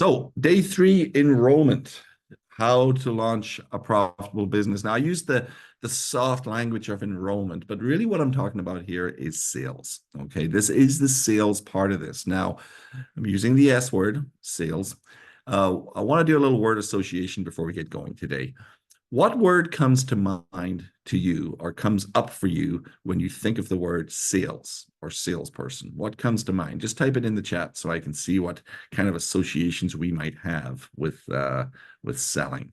So, day three, enrollment. How to launch a profitable business. Now, I use the soft language of enrollment, but really what I'm talking about here is sales. Okay, this is the sales part of this. Now, I'm using the S word, sales. I want to do a little word association before we get going today. What word comes to mind to you or comes up for you when you think of the word sales or salesperson? What comes to mind? Just type it in the chat so I can see what kind of associations we might have with selling.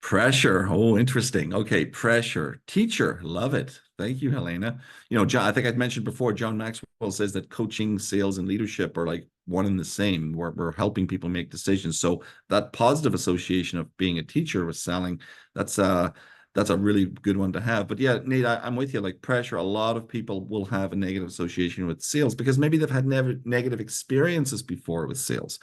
Pressure. Oh, interesting. Okay, pressure. Teacher. Love it. Thank you, Helena. You know, John, I think I'd mentioned before, John Maxwell says that coaching, sales, and leadership are like one and the same. We're helping people make decisions. So that positive association of being a teacher with selling, that's that's a really good one to have. But yeah, Nate, I'm with you. Like pressure, a lot of people will have a negative association with sales because maybe they've had negative experiences before with sales.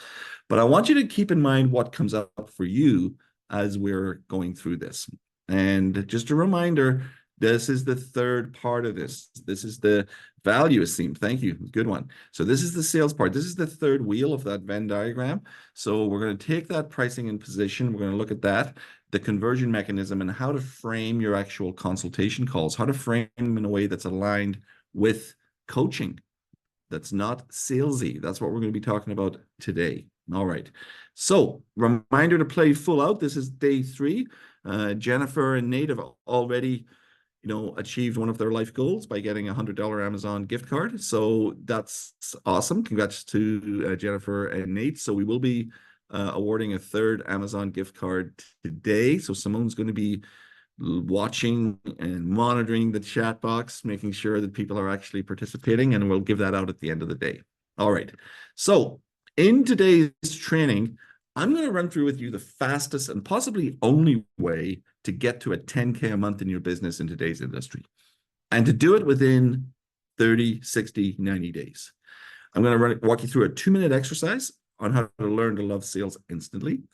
But I want you to keep in mind what comes up for you as we're going through this. And just a reminder, this is the third part of this. This is the value esteem. Thank you. Good one. So this is the sales part. This is the third wheel of that Venn diagram. So we're going to take that pricing and position. We're going to look at that, the conversion mechanism, and how to frame your actual consultation calls, how to frame them in a way that's aligned with coaching. That's not salesy. That's what we're going to be talking about today. All right. So reminder to play full out. This is day three. Jennifer and Nate have already, achieved one of their life goals by getting a $100 Amazon gift card. So that's awesome. Congrats to Jennifer and Nate. So we will be awarding a third Amazon gift card today. So Simone's going to be watching and monitoring the chat box, making sure that people are actually participating, and we'll give that out at the end of the day. All right. So in today's training, I'm going to run through with you the fastest and possibly only way to get to a 10K a month in your business in today's industry, and to do it within 30, 60, 90 days. I'm going to walk you through a 2-minute exercise on how to learn to love sales instantly,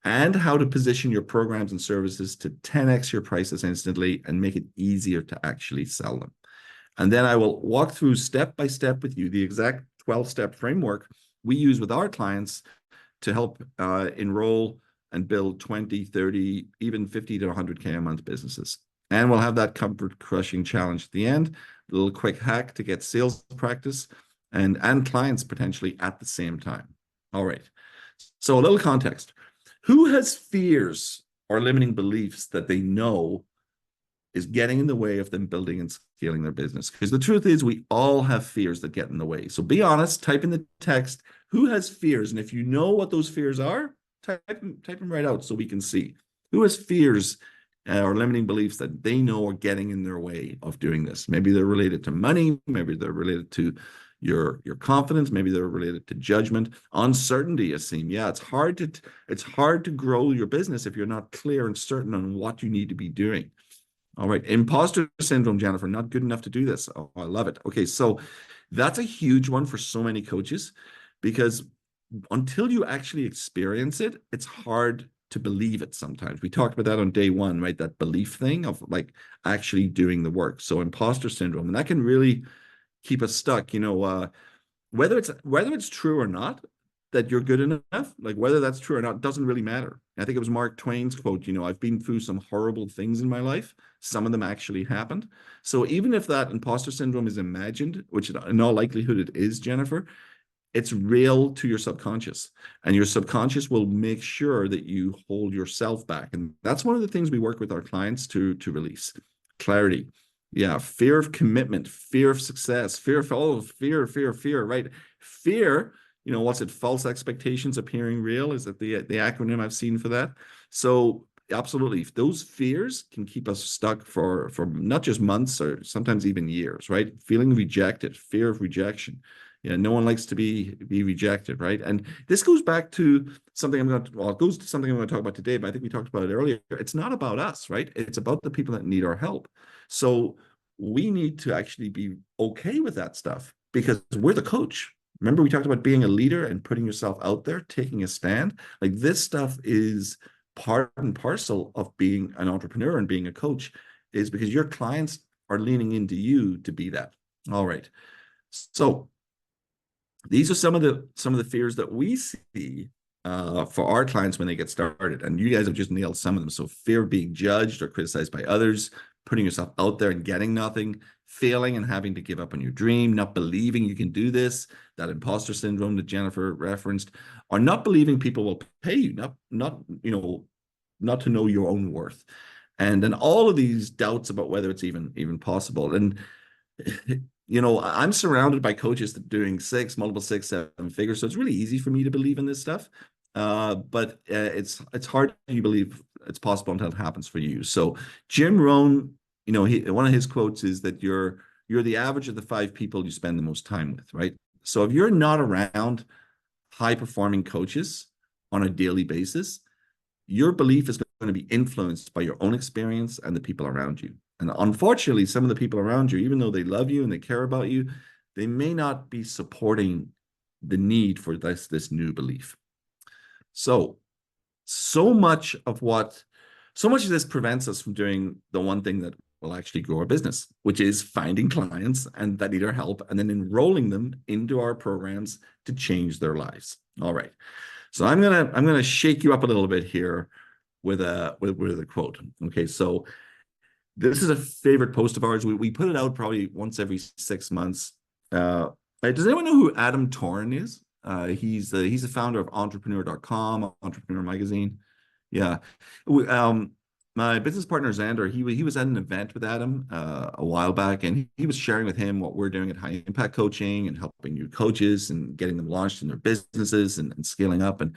and how to position your programs and services to 10x your prices instantly and make it easier to actually sell them. And then I will walk through step by step with you the exact 12-step framework we use with our clients to help enroll and build 20, 30, even 50 to 100K a month businesses. And we'll have that comfort crushing challenge at the end, a little quick hack to get sales practice and clients potentially at the same time. All right. So a little context. Who has fears or limiting beliefs that they know is getting in the way of them building and scaling their business? Because the truth is, we all have fears that get in the way. So be honest, type in the text, who has fears? And if you know what those fears are, type them right out so we can see. Who has fears or limiting beliefs that they know are getting in their way of doing this? Maybe they're related to money, maybe they're related to your confidence, maybe they're related to judgment, uncertainty, Asim. Yeah, it's hard to grow your business if you're not clear and certain on what you need to be doing. All right, imposter syndrome, Jennifer, not good enough to do this. Oh, I love it. Okay, so that's a huge one for so many coaches, because until you actually experience it, it's hard to believe it sometimes. We talked about that on day one, right? That belief thing of like actually doing the work. So imposter syndrome, and that can really keep us stuck, whether it's true or not that you're good enough, like whether that's true or not doesn't really matter. I think it was Mark Twain's quote, I've been through some horrible things in my life. Some of them actually happened. So even if that imposter syndrome is imagined, which in all likelihood it is, Jennifer, it's real to your subconscious, and your subconscious will make sure that you hold yourself back. And that's one of the things we work with our clients to release. Clarity. Yeah, fear of commitment, fear of success, fear, right? Fear, what's it? False expectations appearing real. Is that the acronym I've seen for that? So absolutely, those fears can keep us stuck for not just months or sometimes even years, right? Feeling rejected, fear of rejection. Yeah, no one likes to be rejected, right? And this goes back to something it goes to something I'm going to talk about today, but I think we talked about it earlier. It's not about us, right? It's about the people that need our help. So we need to actually be okay with that stuff because we're the coach. Remember, we talked about being a leader and putting yourself out there, taking a stand. Like this stuff is part and parcel of being an entrepreneur and being a coach, is because your clients are leaning into you to be that. All right. So These are some of the fears that we see for our clients when they get started. And you guys have just nailed some of them. So fear of being judged or criticized by others, putting yourself out there and getting nothing, failing and having to give up on your dream, not believing you can do this, that imposter syndrome that Jennifer referenced, or not believing people will pay you, not to know your own worth. And then all of these doubts about whether it's even possible. And I'm surrounded by coaches that doing multiple six, seven figures. So it's really easy for me to believe in this stuff. But it's hard to believe it's possible until it happens for you. So Jim Rohn, one of his quotes is that you're the average of the five people you spend the most time with, right? So if you're not around high performing coaches on a daily basis, your belief is going to be influenced by your own experience and the people around you. And unfortunately, some of the people around you, even though they love you and they care about you, they may not be supporting the need for this new belief. So much of this prevents us from doing the one thing that will actually grow our business, which is finding clients and that need our help and then enrolling them into our programs to change their lives. All right. So I'm gonna shake you up a little bit here with a quote. Okay, so this is a favorite post of ours. We put it out probably once every 6 months. Does anyone know who Adam Torn is? He's the founder of entrepreneur.com, Entrepreneur Magazine. Yeah. My business partner Xander, he was at an event with Adam a while back, and he was sharing with him what we're doing at High Impact Coaching and helping new coaches and getting them launched in their businesses and scaling up. And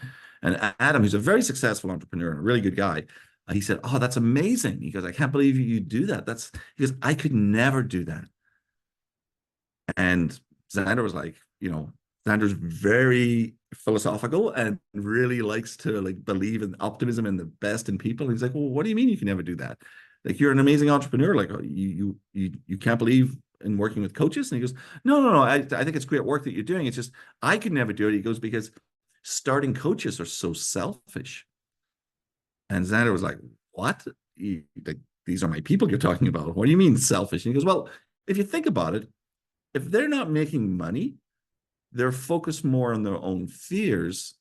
Adam, who's a very successful entrepreneur and a really good guy, he said, "Oh, that's amazing." He goes, "I can't believe you do that. He goes, I could never do that." And Xander was like, Xander's very philosophical and really likes to believe in optimism and the best in people. He's like, "Well, what do you mean you can never do that? Like, you're an amazing entrepreneur. Like, you can't believe in working with coaches?" And he goes, No. I think it's great work that you're doing. It's just I could never do it." He goes, "Because starting coaches are so selfish." And Xander was like, "What? These are my people you're talking about. What do you mean selfish?" And he goes, "Well, if you think about it, if they're not making money, they're focused more on their own fears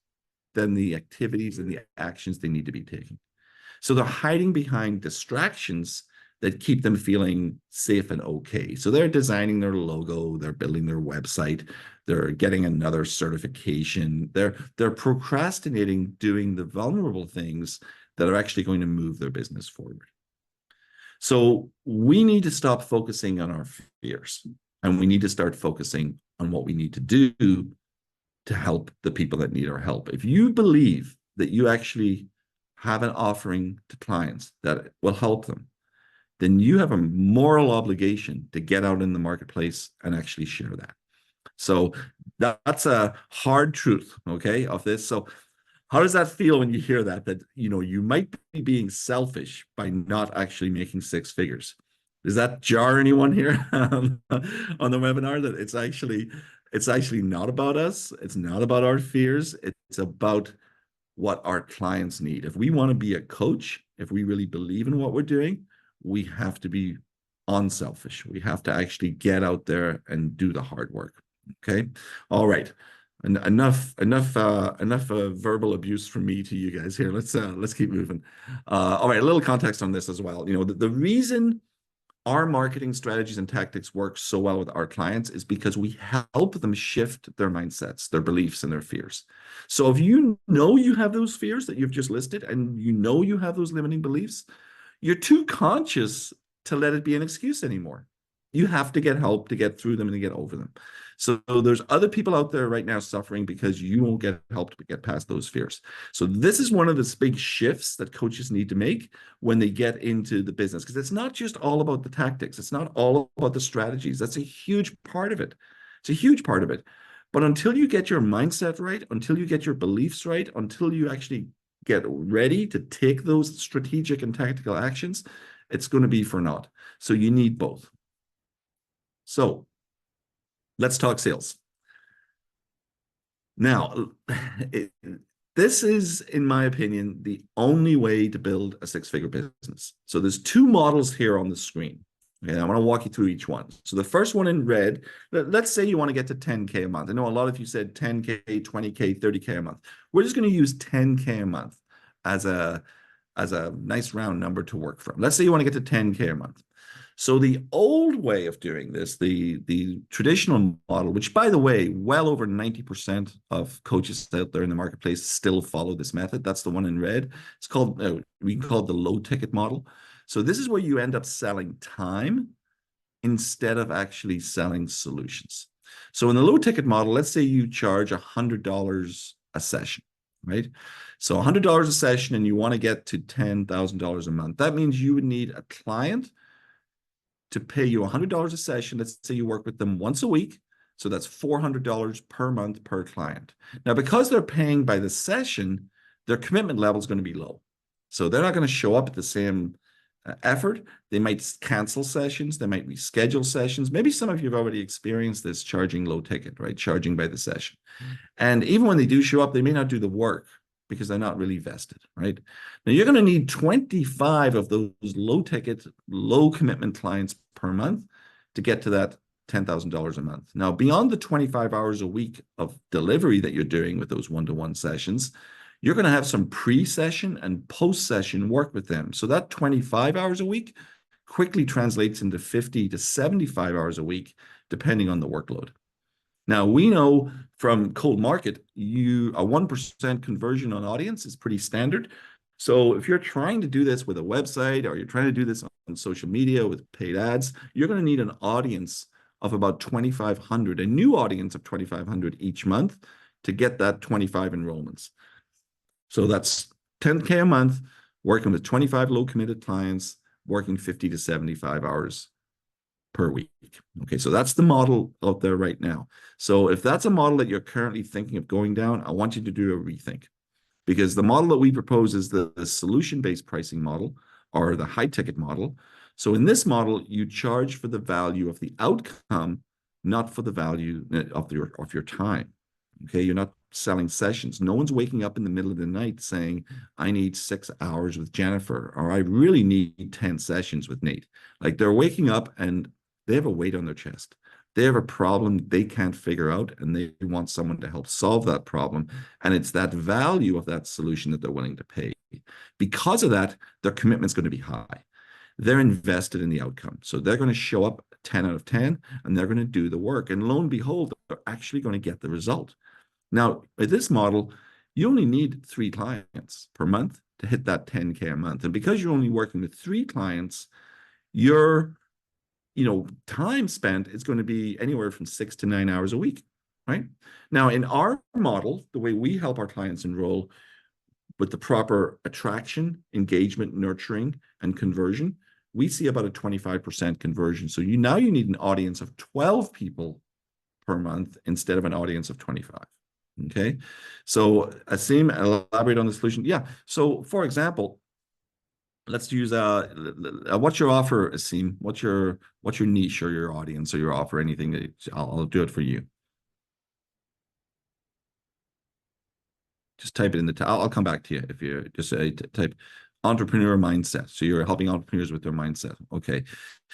than the activities and the actions they need to be taking. So they're hiding behind distractions that keep them feeling safe and okay. So they're designing their logo, they're building their website, they're getting another certification, they're procrastinating doing the vulnerable things that are actually going to move their business forward. So we need to stop focusing on our fears, and we need to start focusing on what we need to do to help the people that need our help. If you believe that you actually have an offering to clients that will help them, then you have a moral obligation to get out in the marketplace and actually share that. So that's a hard truth, okay, of this. So how does that feel when you hear that you might be being selfish by not actually making six figures? Does that jar anyone here on the webinar that it's actually not about us? It's not about our fears. It's about what our clients need. If we want to be a coach, if we really believe in what we're doing, we have to be unselfish. We have to actually get out there and do the hard work. Okay. All right. Enough verbal abuse from me to you guys here. Let's keep moving. All right, a little context on this as well. The reason our marketing strategies and tactics work so well with our clients is because we help them shift their mindsets, their beliefs, and their fears. So if you know you have those fears that you've just listed, and you have those limiting beliefs, you're too conscious to let it be an excuse anymore. You have to get help to get through them and to get over them. So there's other people out there right now suffering because you won't get help to get past those fears. So this is one of the big shifts that coaches need to make when they get into the business, because it's not just all about the tactics. It's not all about the strategies. That's a huge part of it. It's a huge part of it. But until you get your mindset right, until you get your beliefs right, until you actually get ready to take those strategic and tactical actions, it's going to be for naught. So you need both. So let's talk sales. Now, this is, in my opinion, the only way to build a six-figure business. So there's two models here on the screen. Okay, I want to walk you through each one. So the first one in red, let's say you want to get to 10K a month. I know a lot of you said 10K, 20K, 30K a month. We're just going to use 10K a month as a nice round number to work from. Let's say you want to get to 10K a month. So the old way of doing this, the traditional model, which by the way, well over 90% of coaches out there in the marketplace still follow this method. That's the one in red. It's called, we call it the low ticket model. So this is where you end up selling time instead of actually selling solutions. So in the low ticket model, let's say you charge $100 a session, right? So $100 a session and you want to get to $10,000 a month. That means you would need a client to pay you $100 a session. Let's say you work with them once a week. So that's $400 per month per client. Now, because they're paying by the session, their commitment level is going to be low. So they're not going to show up at the same effort. They might cancel sessions. They might reschedule sessions. Maybe some of you have already experienced this charging low ticket, right? Charging by the session. And even when they do show up, they may not do the work because they're not really vested, right? Now you're going to need 25 of those low ticket, low commitment clients per month to get to that $10,000 a month. Now, beyond the 25 hours a week of delivery that you're doing with those one-to-one sessions, you're going to have some pre-session and post-session work with them. So that 25 hours a week quickly translates into 50 to 75 hours a week, depending on the workload. Now, we know from cold market, a 1% conversion on audience is pretty standard. So if you're trying to do this with a website or you're trying to do this on social media with paid ads, you're going to need an audience of about 2,500, a new audience of 2,500 each month to get that 25 enrollments. So that's 10K a month, working with 25 low committed clients, working 50 to 75 hours per week. Okay, so that's the model out there right now. So if that's a model that you're currently thinking of going down, I want you to do a rethink, because the model that we propose is the solution-based pricing model, or the high ticket model. So in this model, you charge for the value of the outcome, not for the value of your time. Okay, you're not selling sessions. No one's waking up in the middle of the night saying, I need 6 hours with Jennifer, or I really need 10 sessions with Nate. Like, they're waking up and they have a weight on their chest. They have a problem they can't figure out, and they want someone to help solve that problem. And it's that value of that solution that they're willing to pay. Because of that, their commitment's going to be high. They're invested in the outcome. So they're going to show up 10 out of 10, and they're going to do the work. And lo and behold, they're actually going to get the result. Now, with this model, you only need 3 clients per month to hit that 10K a month. And because you're only working with 3 clients, your time spent is going to be anywhere from 6 to 9 hours a week, right? Now, in our model, the way we help our clients enroll with the proper attraction, engagement, nurturing, and conversion, we see about a 25% conversion. So you need an audience of 12 people per month instead of an audience of 25. Okay. So Asim, elaborate on the solution. Yeah. So for example, let's use what's your offer, Asim? What's your niche or your audience or your offer? Anything that I'll do it for you. Just type it in the. I'll come back to you if you just type entrepreneur mindset. So you're helping entrepreneurs with their mindset. Okay.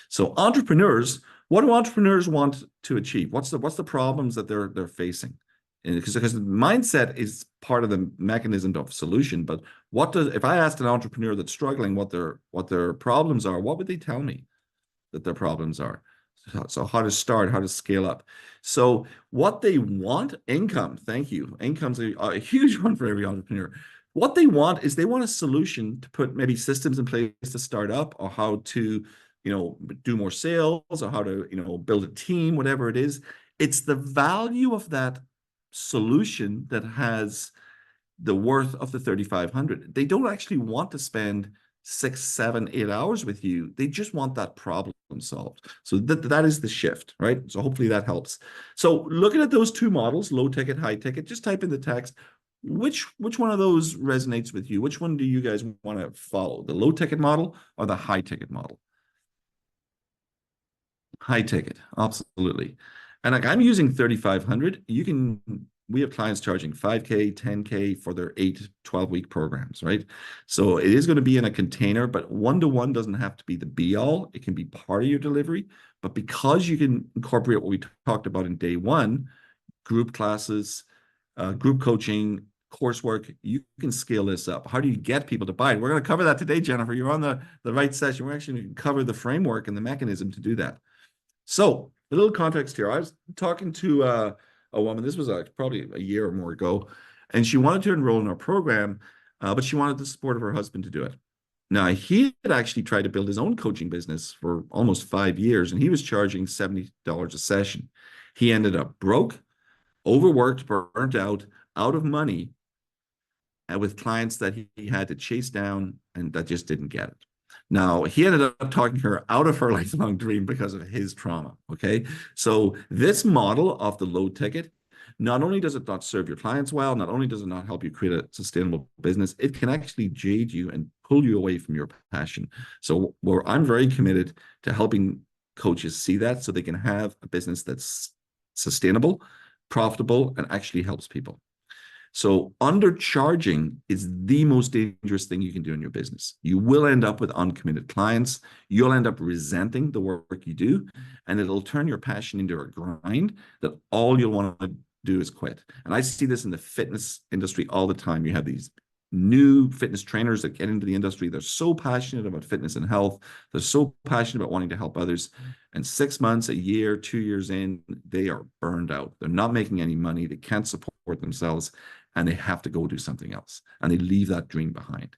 So entrepreneurs, what do entrepreneurs want to achieve? What's the problems that they're facing? Because the mindset is part of the mechanism of solution. But if I asked an entrepreneur that's struggling what their problems are, what would they tell me that their problems are? So how to start, how to scale up. So what they want, income. Thank you. Income's a huge one for every entrepreneur. What they want is they want a solution to put maybe systems in place to start up, or how to, do more sales, or how to, build a team, whatever it is. It's the value of that solution that has the worth of the 3,500. They don't actually want to spend 6, 7, 8 hours with you. They just want that problem solved. So that is the shift, right? So hopefully that helps. So looking at those 2 models, low ticket, high ticket, just type in the text, which one of those resonates with you? Which one do you guys want to follow? The low ticket model or the high ticket model? High ticket, absolutely. And like, I'm using 3,500. You can we have clients charging 5K, 10K for their 8, 12-week programs, right? So it is going to be in a container, but one-to-one doesn't have to be the be all. It can be part of your delivery. But because you can incorporate what we talked about in day one, group classes, group coaching, coursework, you can scale this up. How do you get people to buy it? We're going to cover that today, Jennifer. You're on the right session. We're actually going to cover the framework and the mechanism to do that. So a little context here. I was talking to a woman, this was probably a year or more ago, and she wanted to enroll in our program, but she wanted the support of her husband to do it. Now, he had actually tried to build his own coaching business for almost 5 years, and he was charging $70 a session. He ended up broke, overworked, burnt out, out of money, and with clients that he had to chase down and that just didn't get it. Now, he ended up talking her out of her lifelong dream because of his trauma. Okay. So, this model of the low ticket, not only does it not serve your clients well, not only does it not help you create a sustainable business, it can actually jade you and pull you away from your passion. So, I'm very committed to helping coaches see that so they can have a business that's sustainable, profitable, and actually helps people. So undercharging is the most dangerous thing you can do in your business. You will end up with uncommitted clients. You'll end up resenting the work you do, and it'll turn your passion into a grind that all you'll want to do is quit. And I see this in the fitness industry all the time. You have these new fitness trainers that get into the industry. They're so passionate about fitness and health. They're so passionate about wanting to help others. And 6 months, a year, 2 years in, they are burned out. They're not making any money. They can't support themselves, and they have to go do something else. And they leave that dream behind.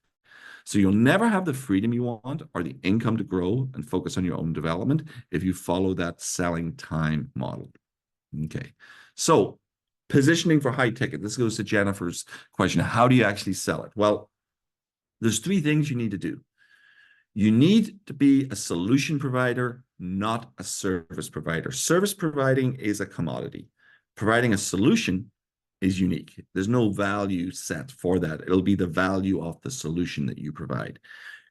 So you'll never have the freedom you want or the income to grow and focus on your own development if you follow that selling time model. Okay. So positioning for high ticket. This goes to Jennifer's question. How do you actually sell it? Well, there's 3 things you need to do. You need to be a solution provider, not a service provider. Service providing is a commodity. Providing a solution is unique. There's no value set for that. It'll be the value of the solution that you provide.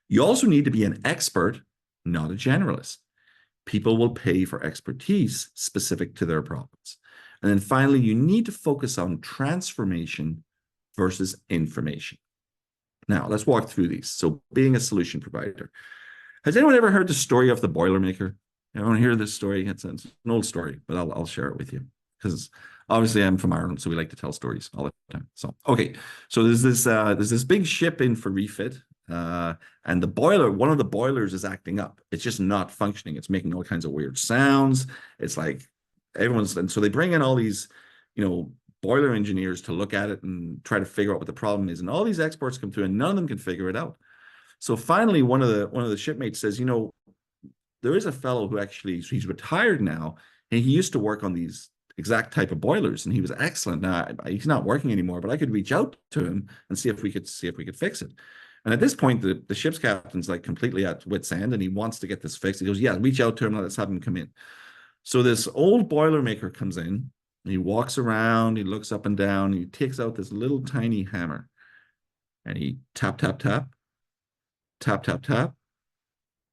You also need to be an expert, not a generalist. People will pay for expertise specific to their problems. And then finally, you need to focus on transformation versus information. Now, let's walk through these. So being a solution provider. Has anyone ever heard the story of the Boilermaker? Everyone hear this story? It's an old story, but I'll share it with you because obviously I'm from Ireland, so we like to tell stories all the time. So, okay. So there's this big ship in for refit, and one of the boilers is acting up. It's just not functioning. It's making all kinds of weird sounds. It's like and so they bring in all these, boiler engineers to look at it and try to figure out what the problem is. And all these experts come through and none of them can figure it out. So finally, one of the shipmates says, there is a fellow who actually, he's retired now, and he used to work on these exact type of boilers, and he was excellent. Now he's not working anymore, but I could reach out to him and see if we could fix it. And at this point, the ship's captain's like completely at wit's end, and he wants to get this fixed. He goes, yeah, reach out to him. Let's have him come in. So this old Boilermaker comes in, and he walks around, he looks up and down, and he takes out this little tiny hammer, and he tap, tap, tap, tap, tap, tap,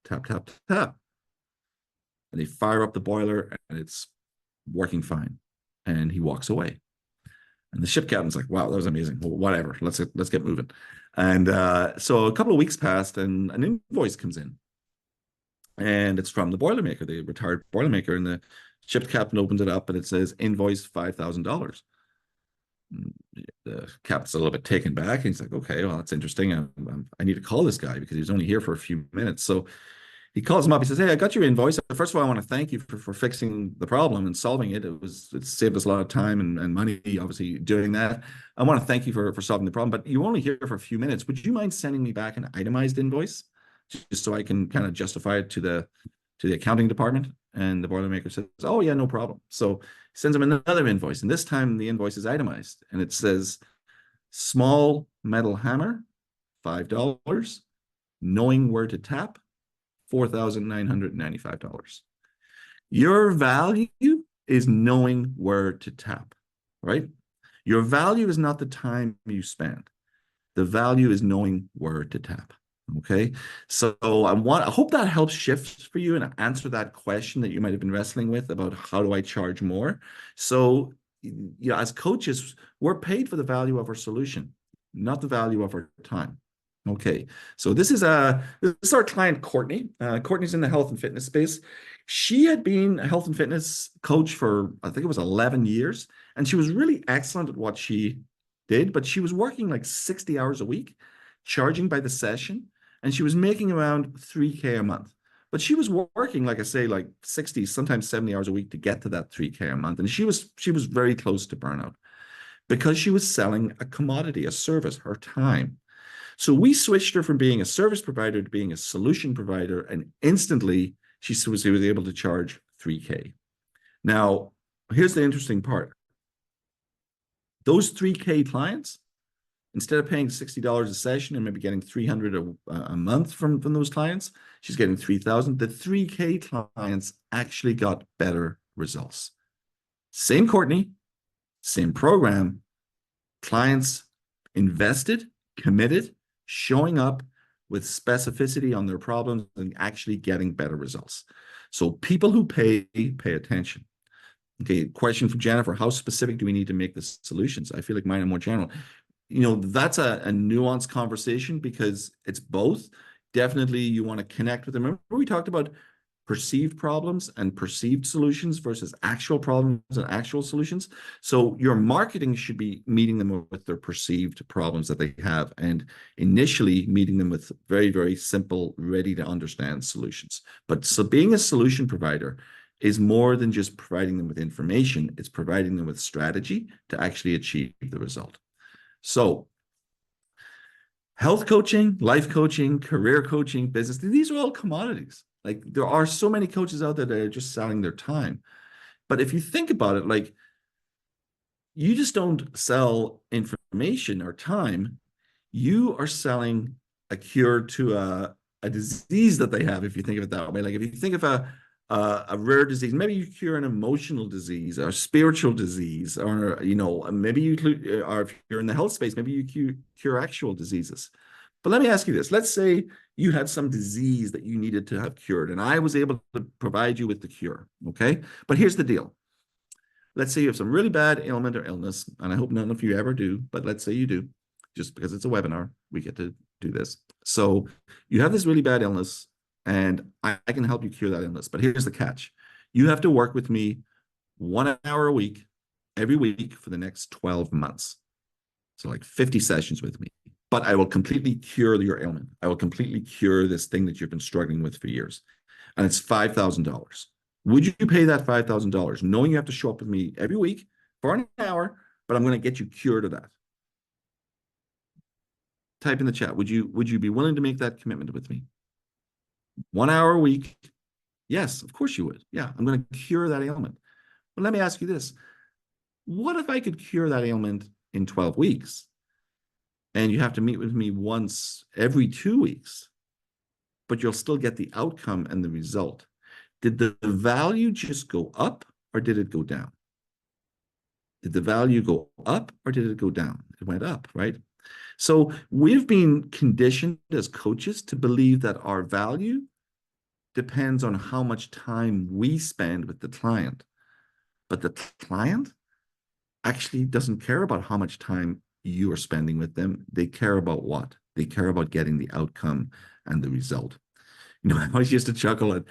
tap, tap, tap. And they fire up the boiler, and it's working fine. And he walks away. And the ship captain's like, wow, that was amazing. Well, whatever, let's get moving. And so a couple of weeks passed, and an invoice comes in. And it's from the Boilermaker, the retired Boilermaker. And the ship captain opens it up, and it says invoice $5,000. The captain's a little bit taken back. And he's like, okay, well, that's interesting. I need to call this guy because he was only here for a few minutes. So he calls him up. He says, hey, I got your invoice. First of all, I want to thank you for fixing the problem and solving it. It saved us a lot of time and money, obviously, doing that. I want to thank you for solving the problem, but you only here for a few minutes. Would you mind sending me back an itemized invoice just so I can kind of justify it to the accounting department? And the Boilermaker says, oh, yeah, no problem. So he sends him another invoice. And this time the invoice is itemized. And it says, small metal hammer, $5. Knowing where to tap, $4,995. Your value is knowing where to tap, right? Your value is not the time you spend. The value is knowing where to tap. Okay. So I hope that helps shift for you and answer that question that you might have been wrestling with about how do I charge more? So as coaches, we're paid for the value of our solution, not the value of our time. Okay, so this is our client Courtney. Courtney's in the health and fitness space. She had been a health and fitness coach for I think it was 11 years, and she was really excellent at what she did. But she was working like 60 hours a week, charging by the session, and she was making around 3K a month. But she was working, like I say, like 60, sometimes 70 hours a week to get to that 3K a month, and she was very close to burnout because she was selling a commodity, a service, her time. So we switched her from being a service provider to being a solution provider, and instantly was able to charge 3K. Now, here's the interesting part. Those 3K clients, instead of paying $60 a session and maybe getting 300 a month from those clients, she's getting 3,000. The 3K clients actually got better results. Same Courtney, same program, clients invested, committed, showing up with specificity on their problems and actually getting better results. So people who pay attention. Okay, question from Jennifer: how specific do we need to make the solutions? I feel like mine are more general. That's a nuanced conversation because it's both. Definitely, you want to connect with them. Remember, we talked about perceived problems and perceived solutions versus actual problems and actual solutions. So your marketing should be meeting them with their perceived problems that they have, and initially meeting them with very, very simple, ready to understand solutions. But so being a solution provider is more than just providing them with information. It's providing them with strategy to actually achieve the result. So health coaching, life coaching, career coaching, business, these are all commodities. Like there are so many coaches out there that are just selling their time. But if you think about it, like you just don't sell information or time. You are selling a cure to a disease that they have, if you think of it that way. Like if you think of a rare disease, maybe you cure an emotional disease or a spiritual disease, or maybe you or if you're in the health space, maybe you cure actual diseases. But let me ask you this. Let's say you had some disease that you needed to have cured, and I was able to provide you with the cure, okay? But here's the deal. Let's say you have some really bad ailment or illness, and I hope none of you ever do, but let's say you do, just because it's a webinar, we get to do this. So you have this really bad illness, and I can help you cure that illness. But here's the catch. You have to work with me 1 hour a week, every week for the next 12 months. So like 50 sessions with me. But I will completely cure your ailment. I will completely cure this thing that you've been struggling with for years. And it's $5,000. Would you pay that $5,000 knowing you have to show up with me every week for an hour, but I'm going to get you cured of that? Type in the chat. Would you be willing to make that commitment with me? 1 hour a week. Yes, of course you would. Yeah, I'm going to cure that ailment. But let me ask you this. What if I could cure that ailment in 12 weeks? And you have to meet with me once every 2 weeks, but you'll still get the outcome and the result. Did the value just go up or did it go down? Did the value go up or did it go down? It went up, right? So we've been conditioned as coaches to believe that our value depends on how much time we spend with the client. But the client actually doesn't care about how much time you are spending with them. They care about what? They care about getting the outcome and the result. I always used to chuckle at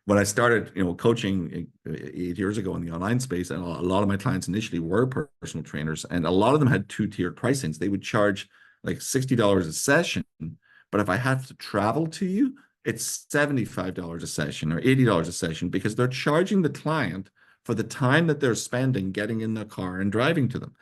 when I started, coaching 8 years ago in the online space, and a lot of my clients initially were personal trainers, and a lot of them had two-tiered pricings. They would charge like $60 a session, but if I have to travel to you, it's $75 a session or $80 a session because they're charging the client for the time that they're spending getting in the car and driving to them.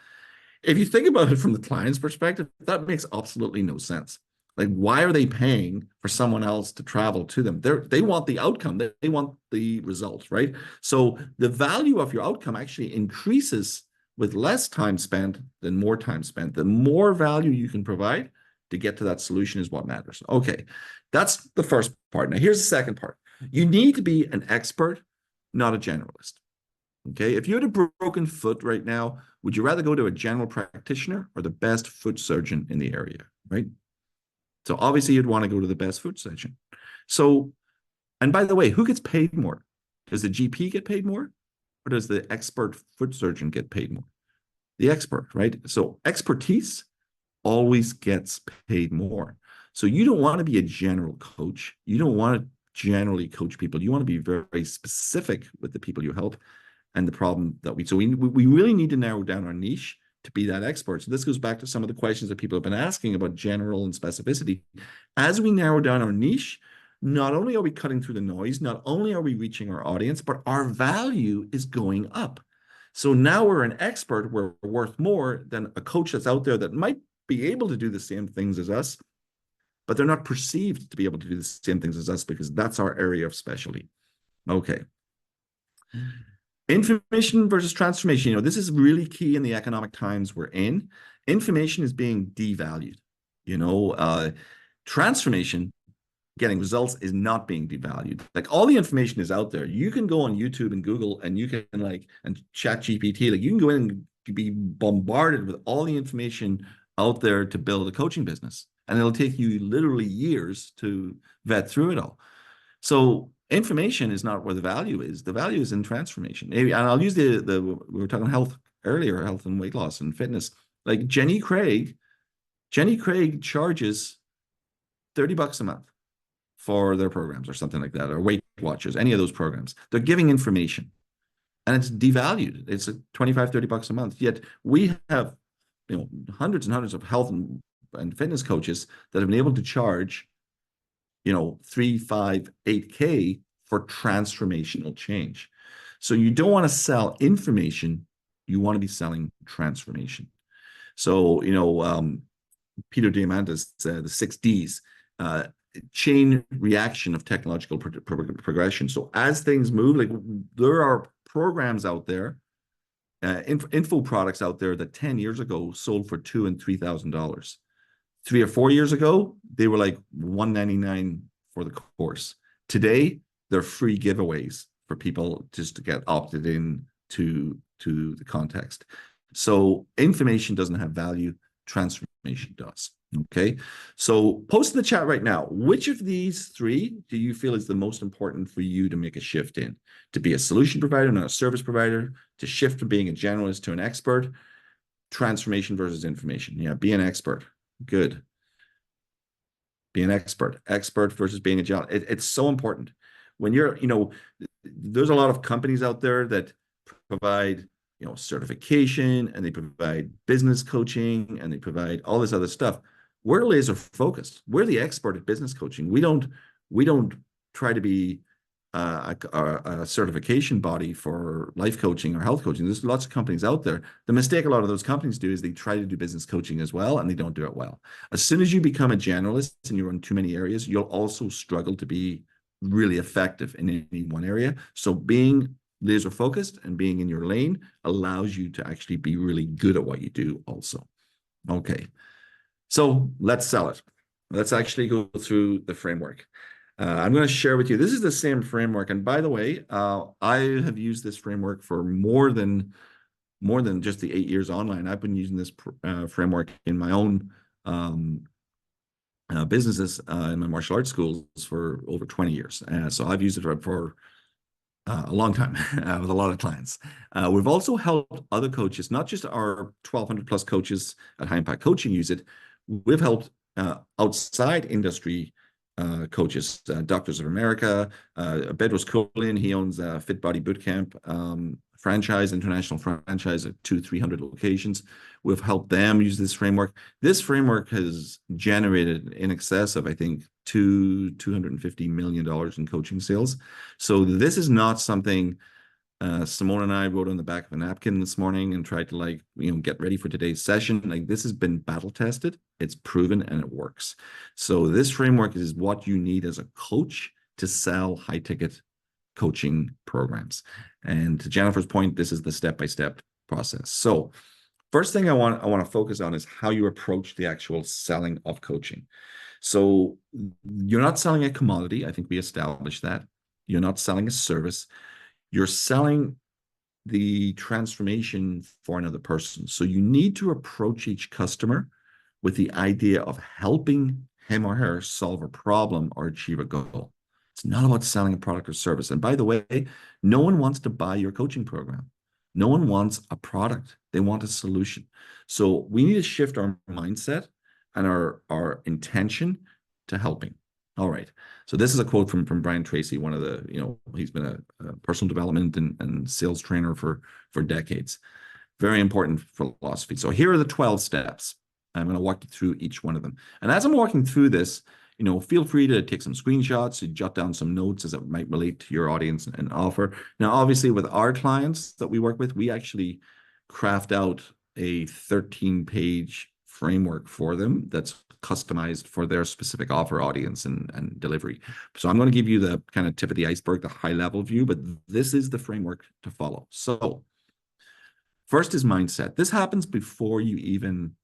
If you think about it from the client's perspective, that makes absolutely no sense. Like, why are they paying for someone else to travel to them? They want the outcome. They want the result, right? So the value of your outcome actually increases with less time spent than more time spent. The more value you can provide to get to that solution is what matters. Okay, that's the first part. Now, here's the second part. You need to be an expert, not a generalist. Okay, if you had a broken foot right now, would you rather go to a general practitioner or the best foot surgeon in the area, right? So obviously you'd want to go to the best foot surgeon. So, and by the way, who gets paid more? Does the GP get paid more or does the expert foot surgeon get paid more? the expert, right? So expertise always gets paid more. So you don't want to be a general coach. You don't want to generally coach people. You want to be very, very specific with the people you help and the problem that we really need to narrow down our niche to be that expert. So this goes back to some of the questions that people have been asking about general and specificity. As we narrow down our niche, not only are we cutting through the noise, not only are we reaching our audience, but our value is going up. So now we're an expert, we're worth more than a coach that's out there that might be able to do the same things as us, but they're not perceived to be able to do the same things as us because that's our area of specialty. Okay. Information versus transformation. This is really key in the economic times we're in. Information is being devalued. Transformation, getting results, is not being devalued. Like, all the information is out there. You can go on YouTube and Google, and you can and chat GPT. Like, you can go in and be bombarded with all the information out there to build a coaching business. And it'll take you literally years to vet through it all. So information is not where the value is. The value is in transformation. And I'll use we were talking health earlier, health and weight loss and fitness. Like Jenny Craig charges $30 a month for their programs or something like that, or Weight Watchers, any of those programs. They're giving information and it's devalued. It's $25-30 a month. Yet we have, hundreds and hundreds of health and fitness coaches that have been able to charge, 3, 5, 8K for transformational change. So you don't want to sell information. You want to be selling transformation. So, Peter Diamandis, the 6 Ds, chain reaction of technological progression. So as things move, like, there are programs out there, info products out there that 10 years ago sold for $2,000 and $3,000. 3 or 4 years ago, they were like $199 for the course. Today, they're free giveaways for people just to get opted in to the context. So information doesn't have value, transformation does. Okay, so post in the chat right now, which of these 3 do you feel is the most important for you to make a shift in? To be a solution provider, not a service provider, to shift from being a generalist to an expert, transformation versus information. Yeah, be an expert. Good. Be an expert versus being a general. It's so important. When you're, there's a lot of companies out there that provide, certification, and they provide business coaching, and they provide all this other stuff. We're laser focused. We're the expert at business coaching. We don't try to be a certification body for life coaching or health coaching. There's lots of companies out there. The mistake a lot of those companies do is they try to do business coaching as well, and they don't do it well. As soon as you become a generalist and you're in too many areas, you'll also struggle to be really effective in any one area. So being laser focused and being in your lane allows you to actually be really good at what you do also. Okay, so let's sell it. Let's actually go through the framework. I'm going to share with you. This is the same framework, and by the way, I have used this framework for more than just the 8 years online. I've been using this framework in my own businesses in my martial arts schools for over 20 years. So I've used it for a long time with a lot of clients. We've also helped other coaches, not just our 1,200 plus coaches at High Impact Coaching use it. We've helped outside industry coaches, Doctors of America, Bedros Keuilian. He owns Fit Body Bootcamp franchise, international franchise at 200-300 locations. We've helped them use this framework. This framework has generated in excess of, I think, $250 million in coaching sales. So this is not something Simone and I wrote on the back of a napkin this morning and tried to get ready for today's session. Like, this has been battle tested, it's proven, and it works. So this framework is what you need as a coach to sell high ticket coaching programs. And to Jennifer's point, this is the step-by-step process. So first thing I want to focus on is how you approach the actual selling of coaching. So you're not selling a commodity. I think we established that. You're not selling a service. You're selling the transformation for another person. So you need to approach each customer with the idea of helping him or her solve a problem or achieve a goal. It's not about selling a product or service. And by the way, no one wants to buy your coaching program. No one wants a product. They want a solution. So we need to shift our mindset and our intention to helping. All right. So this is a quote from Brian Tracy, one of the, he's been a personal development and sales trainer for decades. Very important philosophy. So here are the 12 steps. I'm going to walk you through each one of them. And as I'm walking through this, feel free to take some screenshots, to jot down some notes as it might relate to your audience and offer. Now, obviously, with our clients that we work with, we actually craft out a 13-page framework for them that's customized for their specific offer, audience, and delivery. So I'm going to give you the kind of tip of the iceberg, the high-level view, but this is the framework to follow. So first is mindset. This happens before you even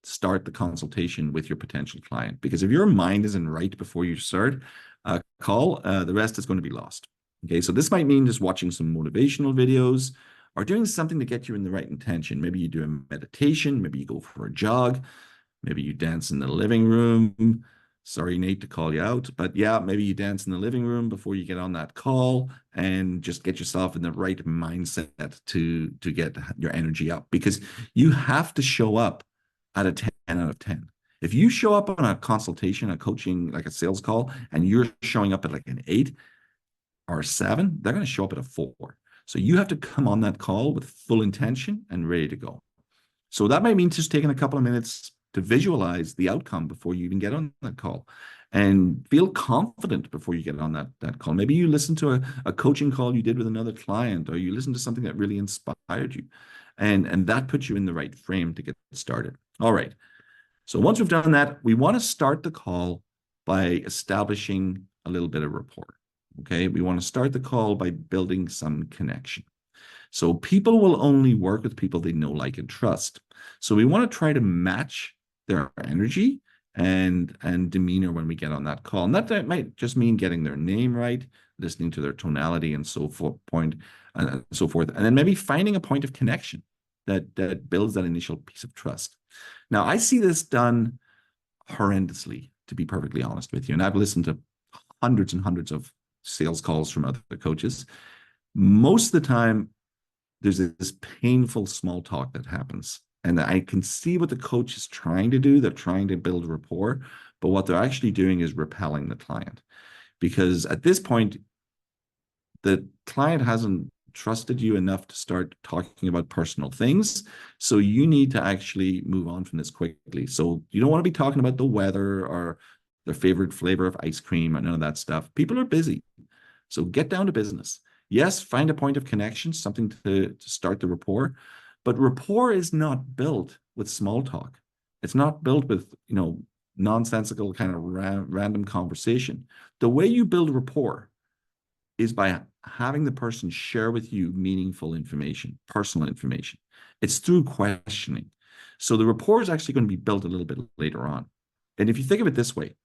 start the consultation with your potential client, because if your mind isn't right before you start a call, the rest is going to be lost. Okay, so this might mean just watching some motivational videos or doing something to get you in the right intention. Maybe you do a meditation, maybe you go for a jog, maybe you dance in the living room. Sorry, Nate, to call you out, but yeah, maybe you dance in the living room before you get on that call and just get yourself in the right mindset to get your energy up, because you have to show up at a 10 out of 10. If you show up on a consultation, a coaching, like a sales call, and you're showing up at like an 8 or a 7, they're going to show up at a 4. So you have to come on that call with full intention and ready to go. So that might mean just taking a couple of minutes to visualize the outcome before you even get on that call, and feel confident before you get on that call. Maybe you listen to a coaching call you did with another client, or you listen to something that really inspired you, and that puts you in the right frame to get started. All right. So once we've done that, we want to start the call by establishing a little bit of rapport. Okay. We want to start the call by building some connection. So people will only work with people they know, like, and trust. So we want to try to match their energy and demeanor when we get on that call. And that might just mean getting their name right, listening to their tonality and so forth, and so forth. And then maybe finding a point of connection that builds that initial piece of trust. Now, I see this done horrendously, to be perfectly honest with you. And I've listened to hundreds and hundreds of sales calls from other coaches. Most of the time, there's this painful small talk that happens. And I can see what the coach is trying to do. They're trying to build rapport, but what they're actually doing is repelling the client. Because at this point, the client hasn't trusted you enough to start talking about personal things. So you need to actually move on from this quickly. So you don't want to be talking about the weather or their favorite flavor of ice cream or none of that stuff. People are busy. So get down to business. Yes, find a point of connection, something to start the rapport, but rapport is not built with small talk. It's not built with, nonsensical kind of random conversation. The way you build rapport is by having the person share with you meaningful information, personal information. It's through questioning. So the rapport is actually going to be built a little bit later on. And if you think of it this way,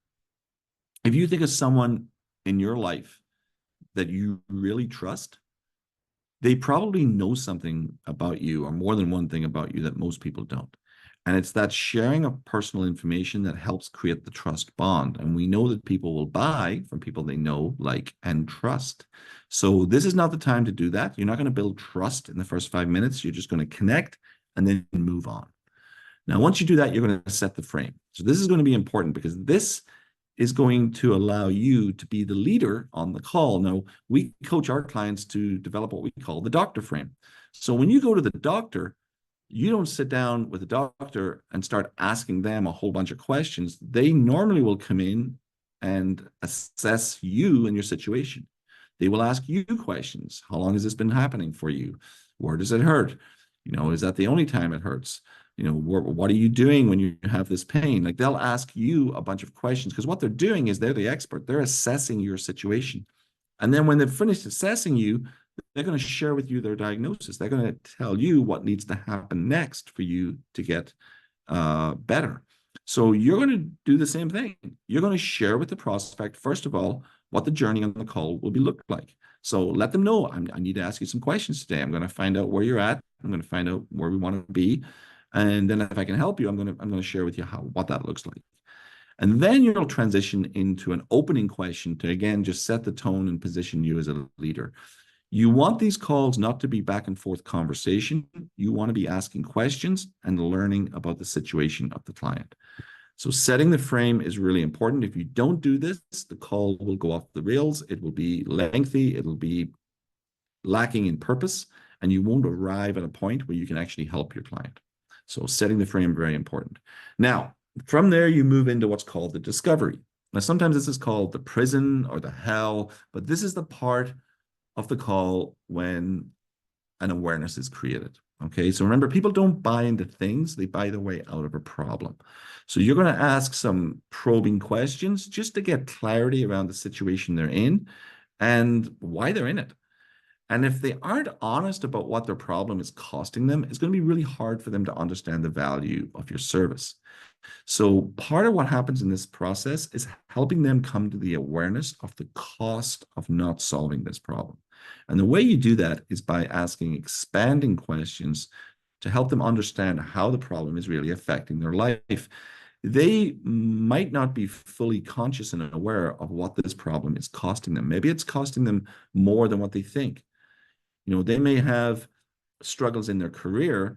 if you think of someone in your life that you really trust, they probably know something about you, or more than one thing about you, that most people don't. And it's that sharing of personal information that helps create the trust bond. And we know that people will buy from people they know, like, and trust. So this is not the time to do that. You're not going to build trust in the first 5 minutes. You're just going to connect and then move on. Now, once you do that, you're going to set the frame. So this is going to be important, because this is going to allow you to be the leader on the call. Now, we coach our clients to develop what we call the doctor frame. So when you go to the doctor, you don't sit down with the doctor and start asking them a whole bunch of questions. They normally will come in and assess you and your situation. They will ask you questions. How long has this been happening for you? Where does it hurt? Is that the only time it hurts? What are you doing when you have this pain? Like, they'll ask you a bunch of questions, because what they're doing is they're the expert. They're assessing your situation. And then when they've finished assessing you, they're going to share with you their diagnosis. They're going to tell you what needs to happen next for you to get better. So you're going to do the same thing. You're going to share with the prospect, first of all, what the journey on the call will be look like. So let them know, I need to ask you some questions today. I'm going to find out where you're at. I'm going to find out where we want to be. And then if I can help you, I'm going to share with you what that looks like. And then you'll transition into an opening question to, again, just set the tone and position you as a leader. You want these calls not to be back and forth conversation. You want to be asking questions and learning about the situation of the client. So setting the frame is really important. If you don't do this, the call will go off the rails. It will be lengthy. It'll be lacking in purpose, and you won't arrive at a point where you can actually help your client. So setting the frame, very important. Now, from there, you move into what's called the discovery. Now, sometimes this is called the prison or the hell, but this is the part of the call when an awareness is created. Okay, so remember, people don't buy into things, they buy their way out of a problem. So you're going to ask some probing questions just to get clarity around the situation they're in and why they're in it. And if they aren't honest about what their problem is costing them, it's going to be really hard for them to understand the value of your service. So part of what happens in this process is helping them come to the awareness of the cost of not solving this problem. And the way you do that is by asking expanding questions to help them understand how the problem is really affecting their life. They might not be fully conscious and aware of what this problem is costing them. Maybe it's costing them more than what they think. They may have struggles in their career,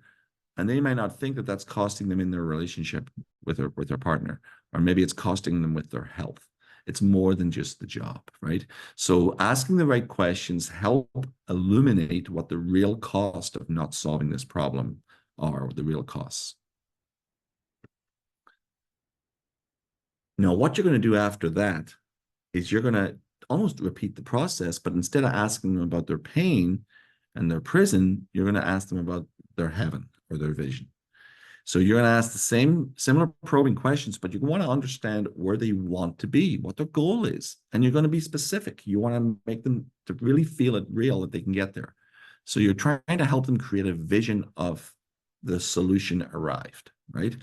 and they might not think that that's costing them in their relationship with their partner, or maybe it's costing them with their health. It's more than just the job, right? So asking the right questions help illuminate what the real cost of not solving this problem are, the real costs. Now, what you're going to do after that is you're going to almost repeat the process, but instead of asking them about their pain and their prison, you're going to ask them about their heaven or their vision. So you're going to ask the similar probing questions, but you want to understand where they want to be, what their goal is. And you're going to be specific. You want to make them to really feel it real that they can get there. So you're trying to help them create a vision of the solution arrived, right?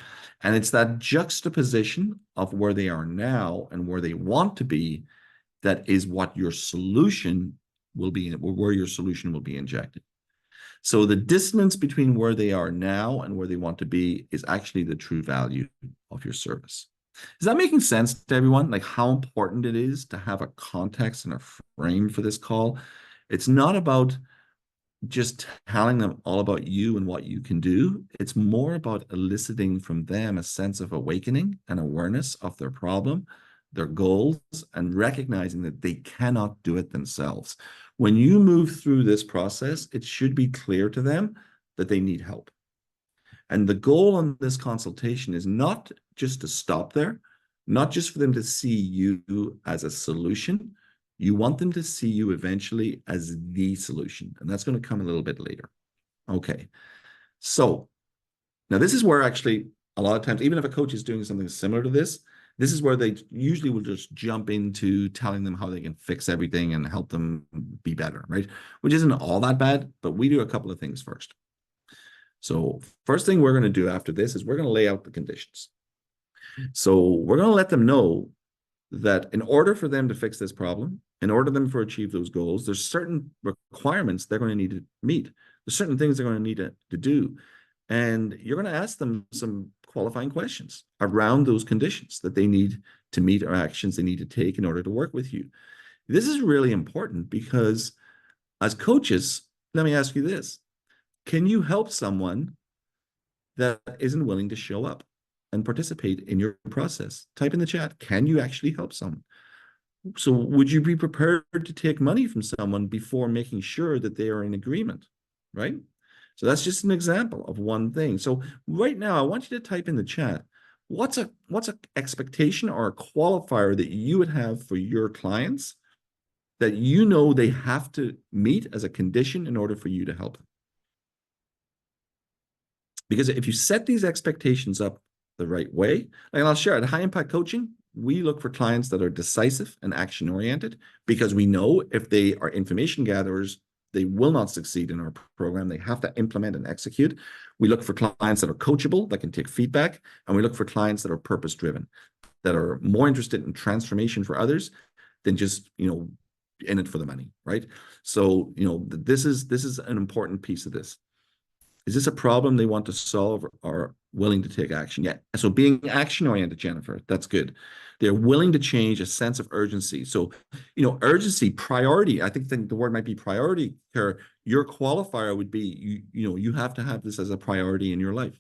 And it's that juxtaposition of where they are now and where they want to be that is what your solution will be, where your solution will be injected. So the distance between where they are now and where they want to be is actually the true value of your service. Is that making sense to everyone? Like how important it is to have a context and a frame for this call? It's not about just telling them all about you and what you can do. It's more about eliciting from them a sense of awakening and awareness of their problem, their goals, and recognizing that they cannot do it themselves. When you move through this process, it should be clear to them that they need help. And the goal on this consultation is not just to stop there, not just for them to see you as a solution. You want them to see you eventually as the solution. And that's going to come a little bit later. Okay. So now this is where actually a lot of times, even if a coach is doing something similar to this is where they usually will just jump into telling them how they can fix everything and help them be better, right? Which isn't all that bad, but we do a couple of things first. So first thing we're going to do after this is we're going to lay out the conditions. So we're going to let them know that in order for them to fix this problem, in order for them to achieve those goals, there's certain requirements they're going to need to meet. There's certain things they're going to need to do. And you're going to ask them some qualifying questions around those conditions that they need to meet or actions they need to take in order to work with you. This is really important because as coaches, let me ask you this. Can you help someone that isn't willing to show up and participate in your process? Type in the chat, can you actually help someone? So would you be prepared to take money from someone before making sure that they are in agreement, right? So that's just an example of one thing. So right now, I want you to type in the chat, what's a expectation or a qualifier that you would have for your clients that you know they have to meet as a condition in order for you to help them? Because if you set these expectations up the right way, like I'll share at High Impact Coaching, we look for clients that are decisive and action oriented because we know if they are information gatherers, they will not succeed in our program. They have to implement and execute. We look for clients that are coachable, that can take feedback, and we look for clients that are purpose driven, that are more interested in transformation for others than just, in it for the money, right? So, this is an important piece of this. Is this a problem they want to solve or are willing to take action? Yeah. So being action oriented, Jennifer, that's good. They're willing to change, a sense of urgency. So, urgency, priority. I think the word might be priority. Your qualifier would be you have to have this as a priority in your life.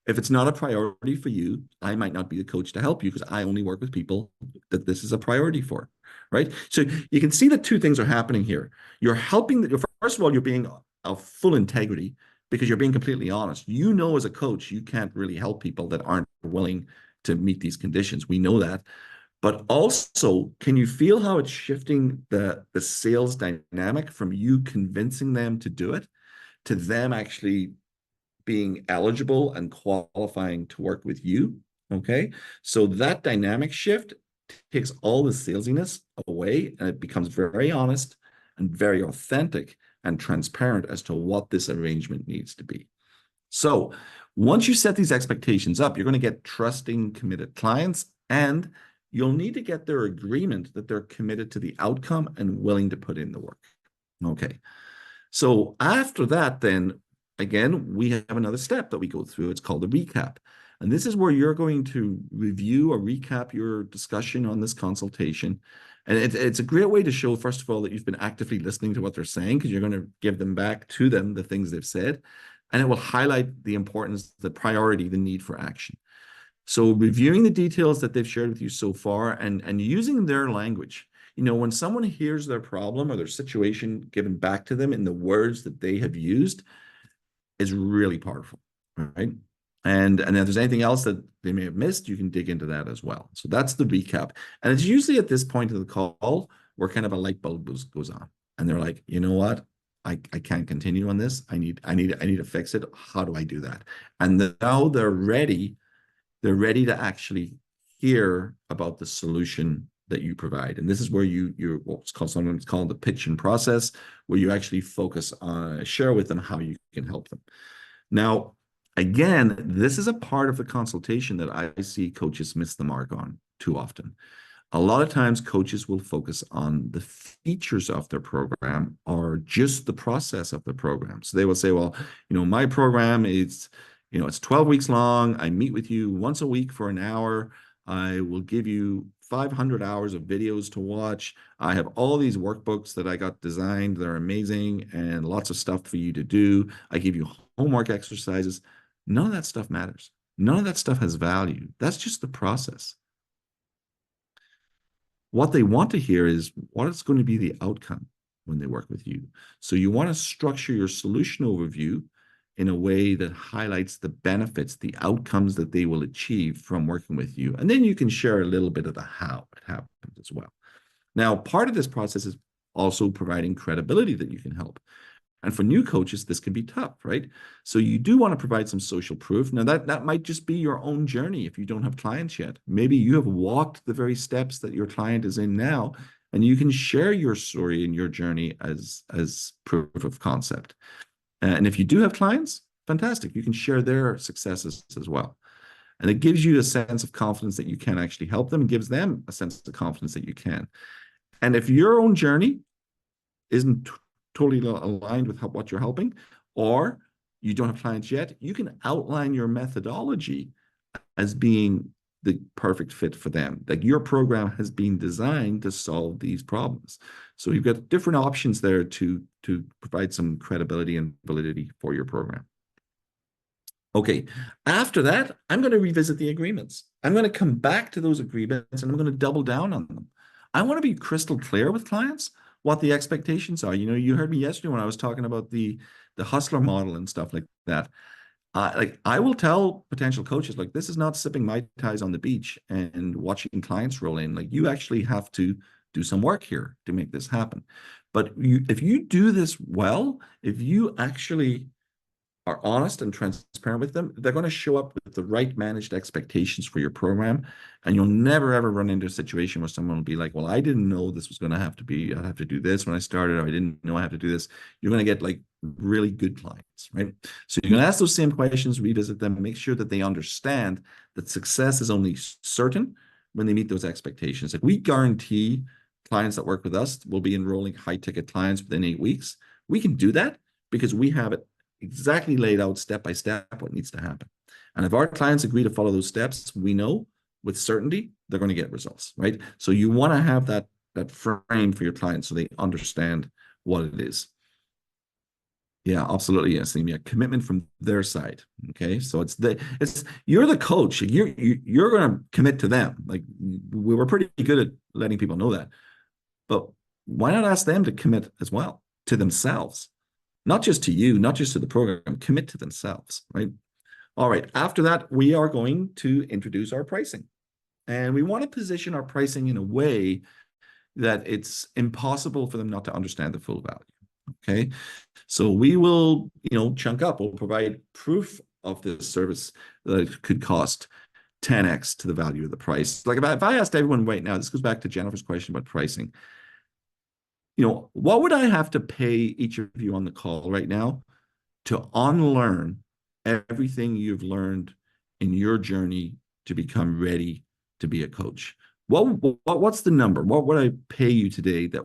If it's not a priority for you, I might not be the coach to help you because I only work with people that this is a priority for, right? So you can see that two things are happening here. You're helping, first of all, you're being a full integrity because you're being completely honest. You know, as a coach, you can't really help people that aren't willing to meet these conditions. We know that. But also, can you feel how it's shifting the sales dynamic from you convincing them to do it to them actually being eligible and qualifying to work with you? Okay. So that dynamic shift takes all the salesiness away and it becomes very honest and very authentic and transparent as to what this arrangement needs to be. So once you set these expectations up, you're going to get trusting, committed clients, and you'll need to get their agreement that they're committed to the outcome and willing to put in the work. Okay. So after that, then again, we have another step that we go through. It's called a recap. And this is where you're going to review or recap your discussion on this consultation. And it's a great way to show, first of all, that you've been actively listening to what they're saying, because you're going to give them back to them the things they've said. And it will highlight the importance, the priority, the need for action. So reviewing the details that they've shared with you so far and using their language. When someone hears their problem or their situation given back to them in the words that they have used is really powerful, right? And if there's anything else that they may have missed, you can dig into that as well. So that's the recap. And it's usually at this point of the call where kind of a light bulb goes on. And they're like, you know what? I can't continue on this. I need to fix it. How do I do that? And now they're ready to actually hear about the solution that you provide. And this is where you're what's called sometimes called the pitching process, where you actually focus on share with them how you can help them. Now, again, this is a part of the consultation that I see coaches miss the mark on too often. A lot of times coaches will focus on the features of their program or just the process of the program. So they will say, well, my program is, it's 12 weeks long. I meet with you once a week for an hour. I will give you 500 hours of videos to watch. I have all these workbooks that I got designed. They're amazing and lots of stuff for you to do. I give you homework exercises. None of that stuff matters. None of that stuff has value. That's just the process. What they want to hear is what is going to be the outcome when they work with you. So you want to structure your solution overview in a way that highlights the benefits, the outcomes that they will achieve from working with you. And then you can share a little bit of the how it happens as well. Now, part of this process is also providing credibility that you can help. And for new coaches, this can be tough, right? So you do want to provide some social proof. Now, that might just be your own journey if you don't have clients yet. Maybe you have walked the very steps that your client is in now, and you can share your story and your journey as proof of concept. And if you do have clients, fantastic. You can share their successes as well. And it gives you a sense of confidence that you can actually help them and gives them a sense of confidence that you can. And if your own journey isn't totally aligned with what you're helping, or you don't have clients yet, you can outline your methodology as being the perfect fit for them. Like your program has been designed to solve these problems. So you've got different options there to provide some credibility and validity for your program. Okay, after that, I'm going to revisit the agreements. I'm going to come back to those agreements and I'm going to double down on them. I want to be crystal clear with clients what the expectations are. You heard me yesterday when I was talking about the hustler model and stuff like that. I will tell potential coaches, like, this is not sipping Mai Tais on the beach and watching clients roll in. Like, you actually have to do some work here to make this happen. But if you do this well, if you actually are honest and transparent with them, they're going to show up with the right managed expectations for your program. And you'll never, ever run into a situation where someone will be like, well, I didn't know this was going to have to be, I have to do this when I started, or I didn't know I have to do this. You're going to get like really good clients, right? So you're going to ask those same questions, revisit them, make sure that they understand that success is only certain when they meet those expectations. Like, we guarantee clients that work with us will be enrolling high ticket clients within 8 weeks. We can do that because we have it exactly laid out step by step what needs to happen. And if our clients agree to follow those steps, we know with certainty they're going to get results, right? So you want to have that frame for your clients so they understand what it is. Yeah, absolutely. Yes, yeah, commitment from their side. Okay, so it's you're the coach. You're going to commit to them. Like we were pretty good at letting people know that, but why not ask them to commit as well to themselves, not just to you, not just to the program. Commit to themselves, right? All right. After that, we are going to introduce our pricing, and we want to position our pricing in a way that it's impossible for them not to understand the full value. Okay. So we will, chunk up, we'll provide proof of this service that it could cost 10x to the value of the price. Like if I asked everyone right now, this goes back to Jennifer's question about pricing. What would I have to pay each of you on the call right now to unlearn everything you've learned in your journey to become ready to be a coach? What's the number? What would I pay you today that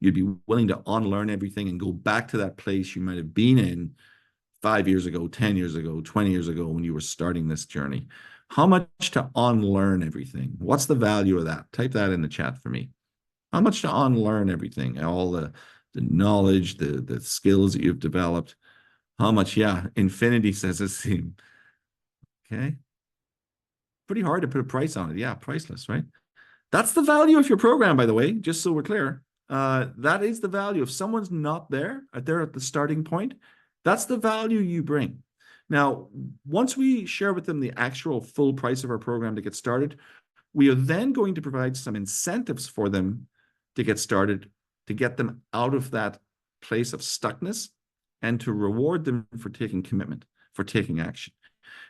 you'd be willing to unlearn everything and go back to that place you might have been in 5 years ago, 10 years ago, 20 years ago when you were starting this journey? How much to unlearn everything? What's the value of that? Type that in the chat for me. How much to unlearn everything, all the knowledge, the skills that you've developed? How much? Yeah, infinity says it seems. Okay. Pretty hard to put a price on it. Yeah, priceless, right? That's the value of your program, by the way, just so we're clear. That is the value. If someone's not there, they're at the starting point, that's the value you bring. Now, once we share with them the actual full price of our program to get started, we are then going to provide some incentives for them to get started, to get them out of that place of stuckness and to reward them for taking commitment, for taking action.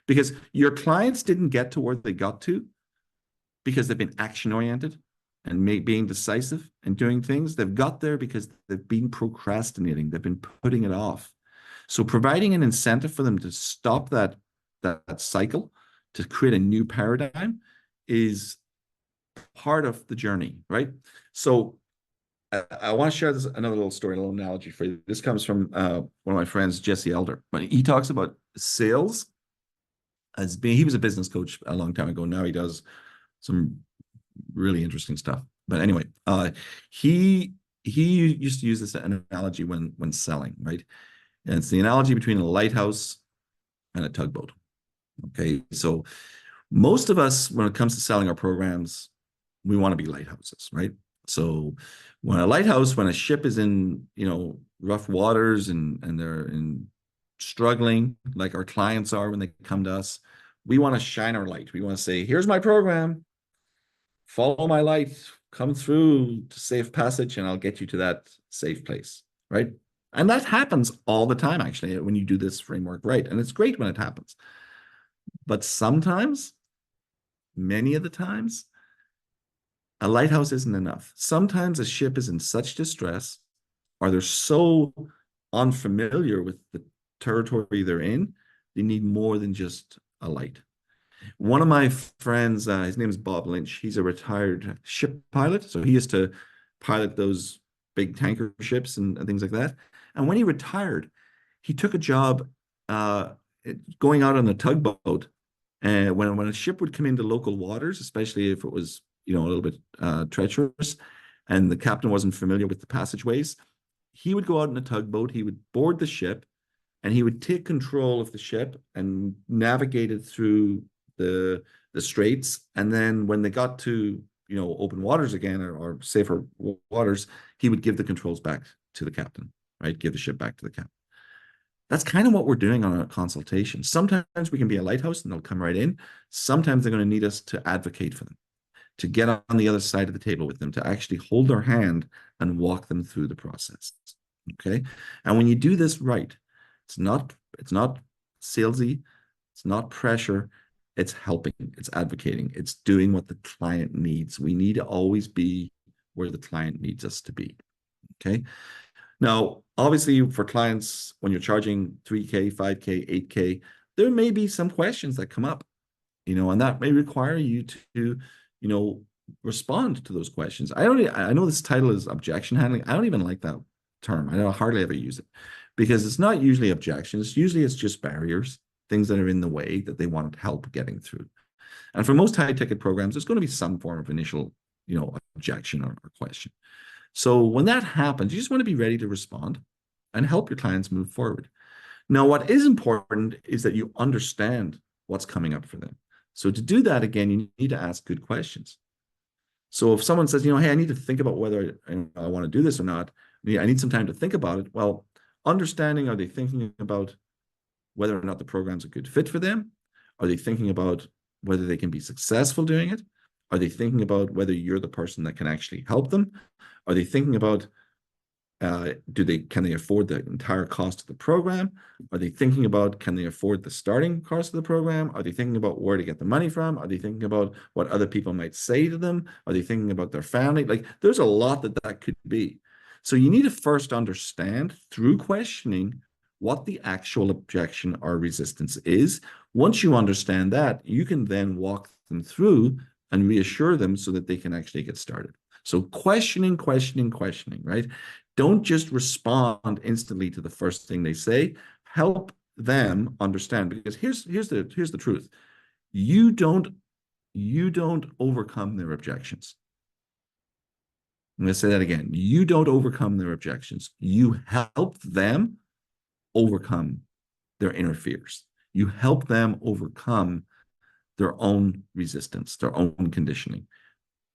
Because your clients didn't get to where they got to because they've been action-oriented and being decisive and doing things. They've got there because they've been procrastinating. They've been putting it off. So providing an incentive for them to stop that cycle, to create a new paradigm, is part of the journey, right? So I want to share another little story, a little analogy for you. This comes from one of my friends, Jesse Elder. But he talks about sales as being, he was a business coach a long time ago. Now he does some really interesting stuff. But anyway, he used to use this analogy when selling, right? And it's the analogy between a lighthouse and a tugboat. Okay, so most of us, when it comes to selling our programs, we want to be lighthouses, right? So when a ship is in, rough waters and they're struggling, like our clients are when they come to us, we want to shine our light. We want to say, here's my program, follow my light, come through to safe passage, and I'll get you to that safe place, right? And that happens all the time, actually, when you do this framework right. And it's great when it happens. But sometimes, many of the times, a lighthouse isn't enough. Sometimes a ship is in such distress, or they're so unfamiliar with the territory they're in, they need more than just a light. One of my friends, his name is Bob Lynch. He's a retired ship pilot. So he used to pilot those big tanker ships and things like that. And when he retired, he took a job going out on a tugboat. And when a ship would come into local waters, especially if it was, a little bit treacherous and the captain wasn't familiar with the passageways, he would go out in a tugboat, he would board the ship, and he would take control of the ship and navigate it through the straits. And then when they got to, open waters again or safer waters, he would give the controls back to the captain, right? Give the ship back to the captain. That's kind of what we're doing on a consultation. Sometimes we can be a lighthouse and they'll come right in. Sometimes they're going to need us to advocate for them, to get on the other side of the table with them, to actually hold their hand and walk them through the process. Okay. And when you do this right, it's not salesy, it's not pressure, it's helping, it's advocating, it's doing what the client needs. We need to always be where the client needs us to be. Okay. Now, obviously, for clients, when you're charging 3K, 5K, 8K, there may be some questions that come up, and that may require you to, respond to those questions. I know this title is objection handling. I don't even like that term. I don't hardly ever use it. because it's not usually objections. Usually it's just barriers, things that are in the way that they want help getting through. And for most high ticket programs, there's going to be some form of initial, objection or question. So when that happens, you just want to be ready to respond and help your clients move forward. Now, what is important is that you understand what's coming up for them. So to do that, again, you need to ask good questions. So if someone says, hey, I need to think about whether I want to do this or not, I need some time to think about it. Well, understanding, are they thinking about whether or not the program's a good fit for them? Are they thinking about whether they can be successful doing it? Are they thinking about whether you're the person that can actually help them? Are they thinking about can they afford the entire cost of the program? Are they thinking about, can they afford the starting cost of the program? Are they thinking about where to get the money from? Are they thinking about what other people might say to them? Are they thinking about their family? Like, there's a lot that could be. So you need to first understand through questioning what the actual objection or resistance is. Once you understand that, you can then walk them through and reassure them so that they can actually get started. So questioning, right? Don't just respond instantly to the first thing they say. Help them understand, because here's the truth. You don't overcome their objections. I'm going to say that again. You don't overcome their objections. You help them overcome their inner fears. You help them overcome their own resistance, their own conditioning.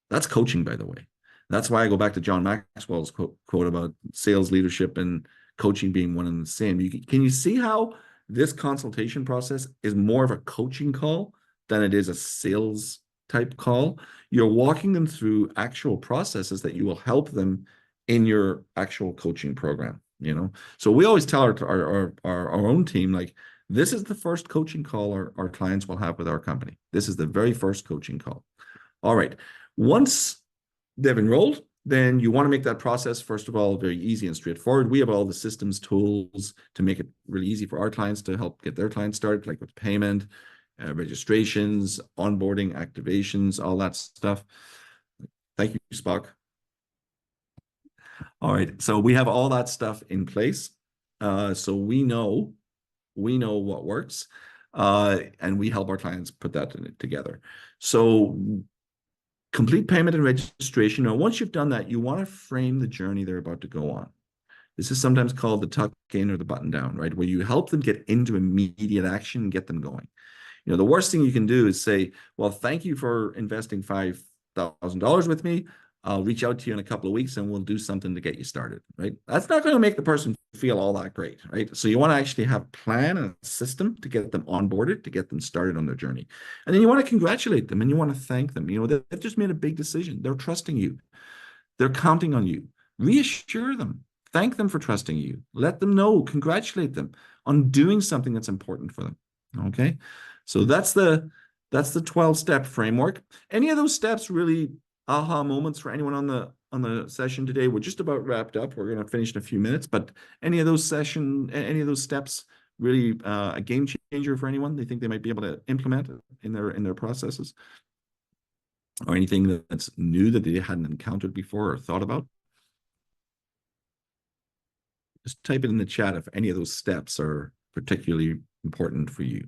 That's coaching, by the way. That's why I go back to John Maxwell's quote about sales leadership and coaching being one and the same. Can you see how this consultation process is more of a coaching call than it is a sales type call? You're walking them through actual processes that you will help them in your actual coaching program. So we always tell our own team, like, this is the first coaching call our clients will have with our company. This is the very first coaching call. All right. Once they've enrolled, then you want to make that process, first of all, very easy and straightforward. We have all the systems tools to make it really easy for our clients to help get their clients started, like with payment, registrations, onboarding, activations, all that stuff. Thank you, Spock. All right, so we have all that stuff in place. So we know what works, and we help our clients put that together. So complete payment and registration. Now, once you've done that, you want to frame the journey they're about to go on. This is sometimes called the tuck in or the button down, right? Where you help them get into immediate action and get them going. The worst thing you can do is say, well, thank you for investing $5,000 with me. I'll reach out to you in a couple of weeks and we'll do something to get you started, right? That's not going to make the person feel all that great, right? So you want to actually have a plan and a system to get them onboarded, to get them started on their journey. And then you want to congratulate them and you want to thank them. They've just made a big decision. They're trusting you. They're counting on you. Reassure them. Thank them for trusting you. Let them know, congratulate them on doing something that's important for them. Okay? So that's the 12-step framework. Any of those steps really aha moments for anyone on the session today? We're just about wrapped up. We're going to finish in a few minutes, but any of those steps really a game changer for anyone they think they might be able to implement in their processes, or anything that's new that they hadn't encountered before or thought about? Just type it in the chat if any of those steps are particularly important for you.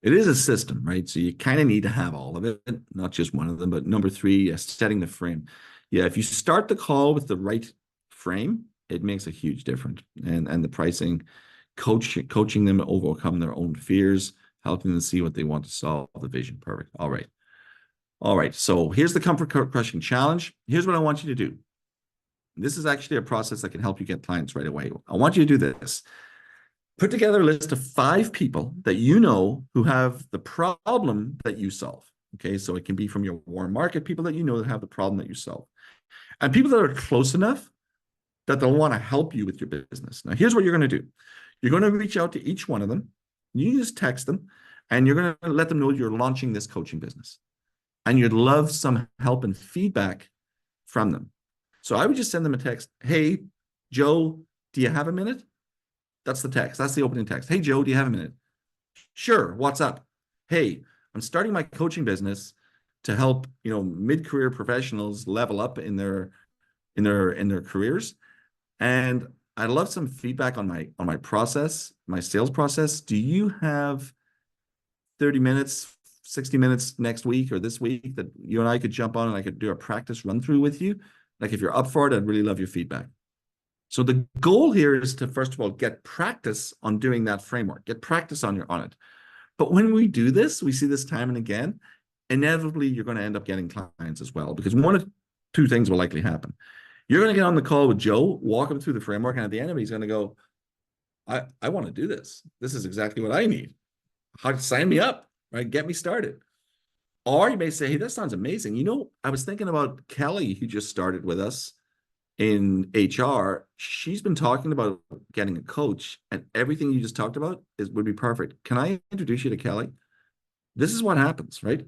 It is a system, right? So you kind of need to have all of it, not just one of them. But number 3, setting the frame. Yeah, if you start the call with the right frame, it makes a huge difference. And the pricing, coaching them to overcome their own fears, helping them see what they want to solve, the vision. Perfect. All right. So here's the comfort crushing challenge. Here's what I want you to do. This is actually a process that can help you get clients right away. I want you to do this. Put together a list of 5 people that you know who have the problem that you solve. Okay, so it can be from your warm market, people that you know that have the problem that you solve. And people that are close enough that they'll want to help you with your business. Now, here's what you're going to do. You're going to reach out to each one of them. You just text them, and you're going to let them know you're launching this coaching business. And you'd love some help and feedback from them. So I would just send them a text. Hey, Joe, do you have a minute? That's the text. That's the opening text. Hey, Joe, do you have a minute? Sure. What's up? Hey, I'm starting my coaching business to help, mid-career professionals level up in their careers. And I'd love some feedback on my process, my sales process. Do you have 30 minutes, 60 minutes next week or this week that you and I could jump on and I could do a practice run through with you? Like if you're up for it, I'd really love your feedback. So the goal here is to, first of all, get practice on doing that framework, get practice on it. But when we do this, we see this time and again, inevitably you're going to end up getting clients as well, because one of two things will likely happen. You're going to get on the call with Joe, walk him through the framework, and at the end of it, he's going to go, I want to do this. This is exactly what I need. Sign me up, right? Get me started. Or you may say, hey, that sounds amazing. You know, I was thinking about Kelly, who just started with us in HR. She's been talking about getting a coach, and everything you just talked about would be perfect. Can I introduce you to Kelly? This is what happens, right?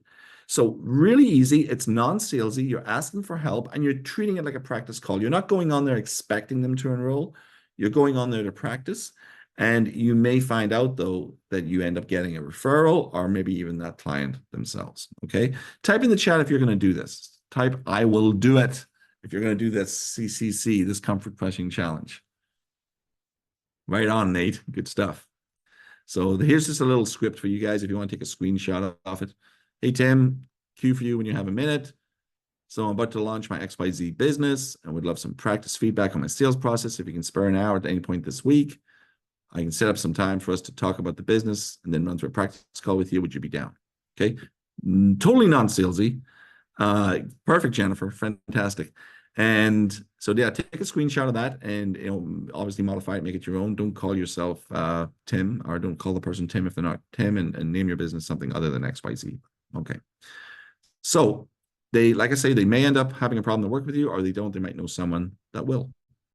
So really easy. It's non-salesy. You're asking for help and you're treating it like a practice call. You're not going on there expecting them to enroll. You're going on there to practice. And you may find out, though, that you end up getting a referral or maybe even that client themselves. Okay. Type in the chat if you're going to do this. Type, I will do it if you're going to do this CCC, this comfort questioning challenge. Right on, Nate. Good stuff. So here's just a little script for you guys if you want to take a screenshot of it. Hey, Tim, cue for you when you have a minute. So I'm about to launch my XYZ business and would love some practice feedback on my sales process. If you can spare an hour at any point this week, I can set up some time for us to talk about the business and then run through a practice call with you. Would you be down? Okay. Totally non-salesy. Perfect, Jennifer. Fantastic. And so yeah, take a screenshot of that and obviously modify it, make it your own. Don't call yourself Tim, or don't call the person Tim if they're not Tim, and name your business something other than XYZ. Okay. So they, like I say, they may end up having a problem to work with you, or they don't. They might know someone that will.